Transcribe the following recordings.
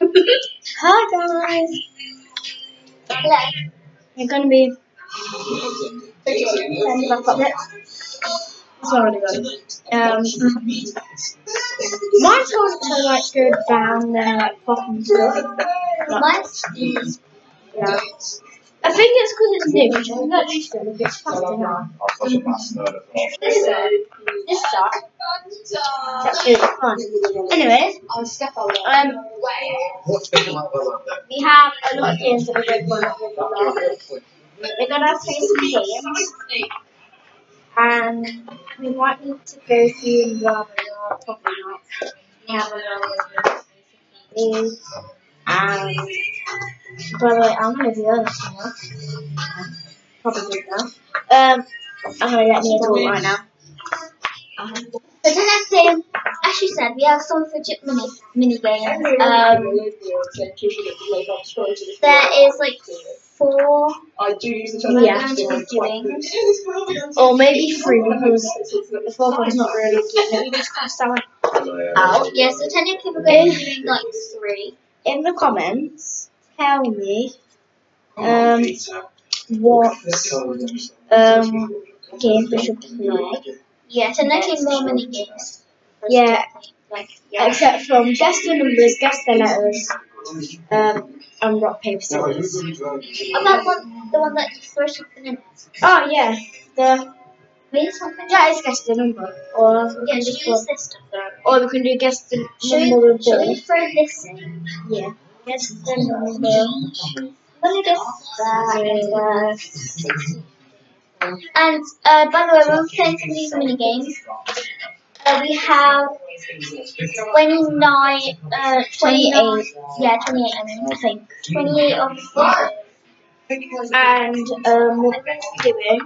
Hi guys! Hello. You're gonna be my puppets. It's already good. Mine's going to like go down there like popping stuff. Mine's yeah. I think it's because it's new, which I'm not used to. It's plastic now. This stuff. That's really fun. Anyways, we have a lot of games that we're going to play. We're going to play some games, and we might need to go through rather probably not. We have a lot of games, and by the way, I'm going to do this now. Probably now. I'm going to let me do it right now. So the next game, as she said, we have some fidget mini games. There is like 4 we're going to be doing, or maybe 3 because the 4th one's not really good. Let me just cross that one out. Yeah, so technically we're going to be doing like 3. In the comments, tell me what games we should play. Yeah, technically more mini games. Yeah, except from guess the numbers, guess the letters, and rock, paper, scissors. About the one that you throw something in it. Oh yeah, yeah, it's guess the number. Or we can just use this stuff though. Or we can do guess the number of balls. Should we throw this in? Yeah. Guess the number. Let me guess that. And by the way, when we're playing some of these mini games, we have 29, 28. Yeah, 28. I think 28 of them. And what we're going to be doing,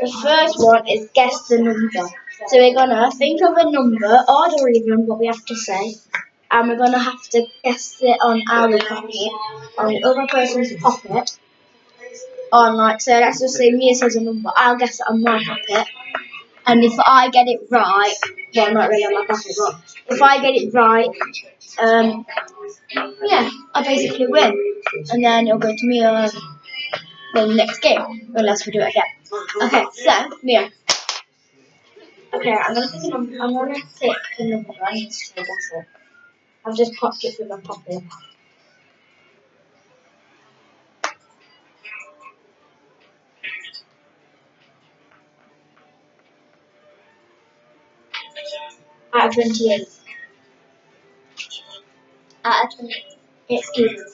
the first one is guess the number. So we're gonna think of a number, odd or even, what we have to say, and we're gonna have to guess it on our poppet, on the other person's poppet. On like, so let's just say Mia says a number, I'll guess it on my poppet, and if I get it right, well, not really on my poppet, but if I get it right, yeah, I basically win, and then it'll go to Mia the next game, unless we do it again. Okay, so Mia. Okay, I'm gonna pick a number. I'm gonna pick a number. I need to guess it. I've just popped it with my poppet. Out of 28. Out of 28. It's even.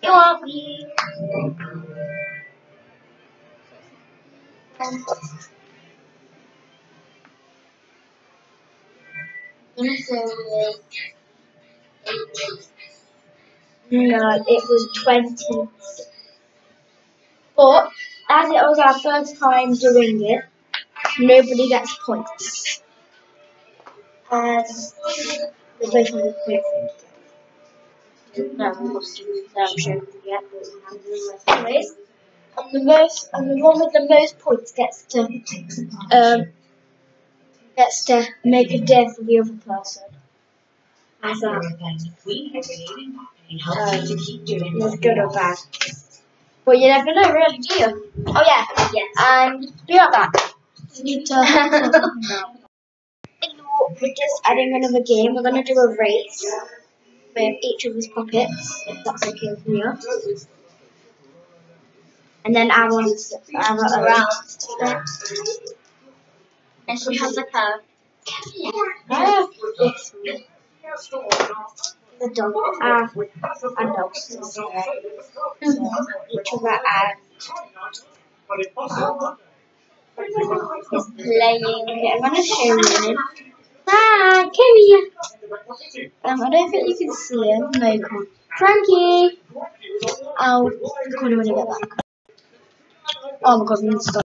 You want me? No, it was 20. But as it was our first time doing it, nobody gets points. The version of the quick thing. No, I'm sure we get anyways. And the one with the most points gets to make a day for the other person. As that. It's good or bad. But you never know, really, do you? Oh yeah, yes. And be right back. You need to. We're just adding another game. We're gonna do a race with each of his pockets, if that's okay with you. And then I want to around. And she has like a the dog and dogs. Each of that is playing. Okay, I'm gonna show you. Ah, come here. I don't think you can see him. No, you can't. Frankie! I'll record when I get back. Oh my god, we need to stop.